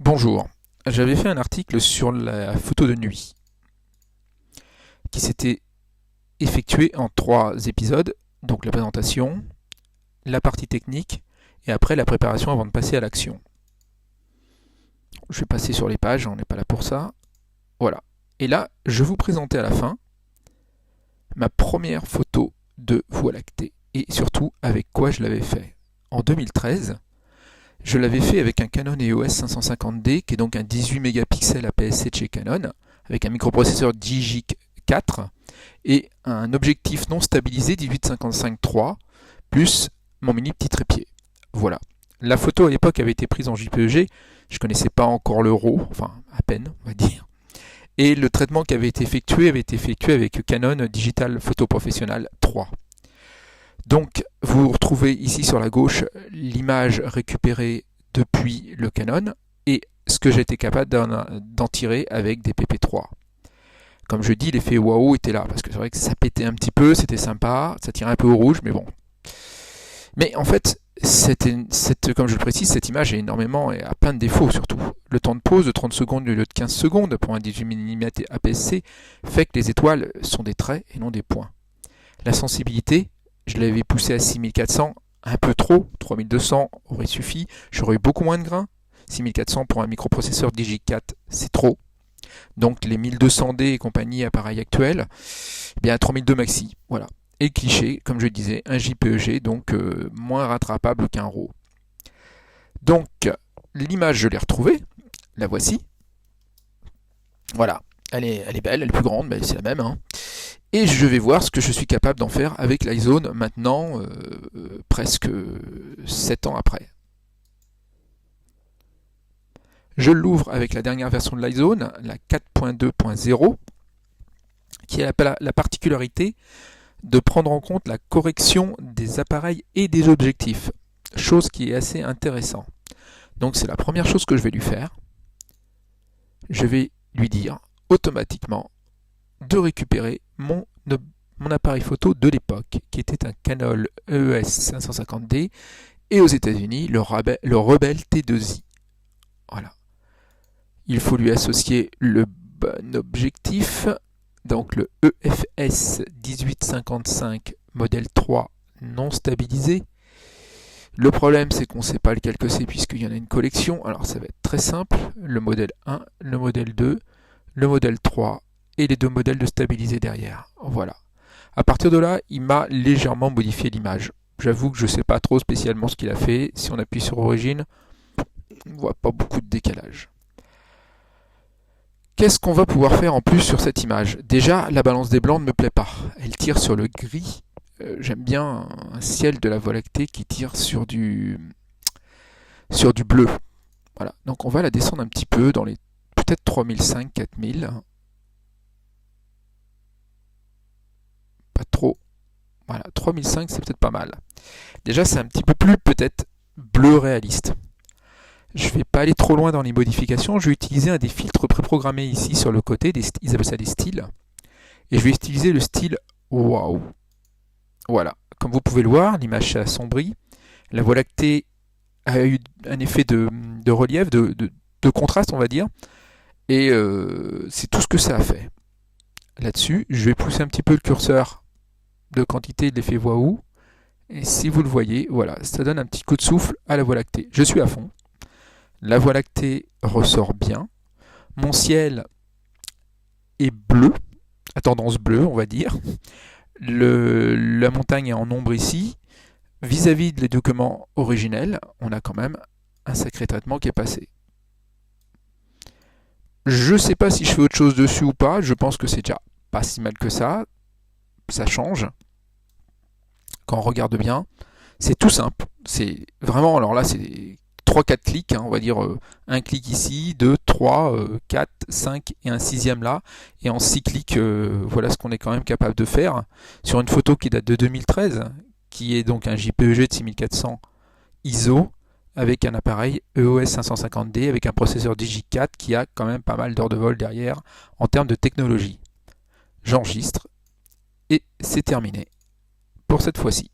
Bonjour, j'avais fait un article sur la photo de nuit qui s'était effectué en 3 épisodes, donc la présentation, la partie technique et après la préparation avant de passer à l'action. Je vais passer sur les pages, on n'est pas là pour ça. Voilà. Et là, je vous présentais à la fin ma première photo de Voie lactée et surtout avec quoi je l'avais fait. En 2013, je l'avais fait avec un Canon EOS 550D, qui est donc un 18 mégapixels APS-C de chez Canon, avec un microprocesseur Digic 4 et un objectif non stabilisé 18-55-3, plus mon mini petit trépied. Voilà. La photo à l'époque avait été prise en JPEG, je ne connaissais pas encore le RAW, enfin à peine, on va dire. Et le traitement qui avait été effectué avec Canon Digital Photo Professional 3. Donc, vous retrouvez ici sur la gauche l'image récupérée depuis le Canon et ce que j'étais capable d'en tirer avec des PP3. Comme je dis, l'effet waouh était là, parce que c'est vrai que ça pétait un petit peu, c'était sympa, ça tirait un peu au rouge, mais bon. Mais en fait, comme je le précise, cette image est énormément et a plein de défauts surtout. Le temps de pause de 30 secondes au lieu de 15 secondes pour un 18 mm APS-C fait que les étoiles sont des traits et non des points. La sensibilité, je l'avais poussé à 6400, un peu trop, 3200 aurait suffi, j'aurais eu beaucoup moins de grains. 6400 pour un microprocesseur Digic 4, c'est trop. Donc les 1200D et compagnie appareils actuels, eh bien 3002 maxi, voilà. Et cliché, comme je disais, un JPEG, donc moins rattrapable qu'un RAW. Donc l'image, je l'ai retrouvée, la voici. Voilà, elle est belle, elle est plus grande, mais c'est la même, hein. Et je vais voir ce que je suis capable d'en faire avec l'iZone maintenant, presque 7 ans après. Je l'ouvre avec la dernière version de l'iZone, la 4.2.0, qui a la particularité de prendre en compte la correction des appareils et des objectifs, chose qui est assez intéressante. Donc c'est la première chose que je vais lui faire. Je vais lui dire automatiquement de récupérer mon appareil photo de l'époque, qui était un Canon EOS 550D, et aux États-Unis, le Rebel T2i. Voilà. Il faut lui associer le bon objectif, donc le EFS 1855 modèle 3 non stabilisé. Le problème, c'est qu'on ne sait pas lequel que c'est puisqu'il y en a une collection. Alors ça va être très simple. Le modèle 1, le modèle 2, le modèle 3 et les deux modèles de stabilisé derrière. Voilà. À partir de là, il m'a légèrement modifié l'image. J'avoue que je ne sais pas trop spécialement ce qu'il a fait. Si on appuie sur Origine, on ne voit pas beaucoup de décalage. Qu'est-ce qu'on va pouvoir faire en plus sur cette image? Déjà, la balance des blancs ne me plaît pas. Elle tire sur le gris. J'aime bien un ciel de la Voie lactée qui tire sur du bleu. Voilà. Donc on va la descendre un petit peu dans les peut-être 3005, 4000. Pas trop. Voilà, 3005 c'est peut-être pas mal. Déjà c'est un petit peu plus peut-être bleu réaliste. Je ne vais pas aller trop loin dans les modifications, je vais utiliser un des filtres préprogrammés ici sur le côté, ils appellent ça des styles. Et je vais utiliser le style Wow. Voilà, comme vous pouvez le voir, l'image s'est assombrie. La Voie lactée a eu un effet de relief, de contraste on va dire. Et c'est tout ce que ça a fait. Là-dessus, je vais pousser un petit peu le curseur de quantité de l'effet Wow. Et si vous le voyez, voilà, ça donne un petit coup de souffle à la Voie lactée. Je suis à fond. La Voie lactée ressort bien. Mon ciel est bleu, à tendance bleue, on va dire. La montagne est en ombre ici. Vis-à-vis des documents originels, on a quand même un sacré traitement qui est passé. Je ne sais pas si je fais autre chose dessus ou pas. Je pense que c'est déjà pas si mal que ça. Ça change. Quand on regarde bien, c'est tout simple. C'est vraiment, alors là, c'est 3-4 clics, hein, on va dire un clic ici, 2, 3, 4, 5 et un sixième là. Et en 6 clics, voilà ce qu'on est quand même capable de faire sur une photo qui date de 2013, qui est donc un JPEG de 6400 ISO avec un appareil EOS 550D avec un processeur Digic 4 qui a quand même pas mal d'heures de vol derrière en termes de technologie. J'enregistre et c'est terminé pour cette fois-ci.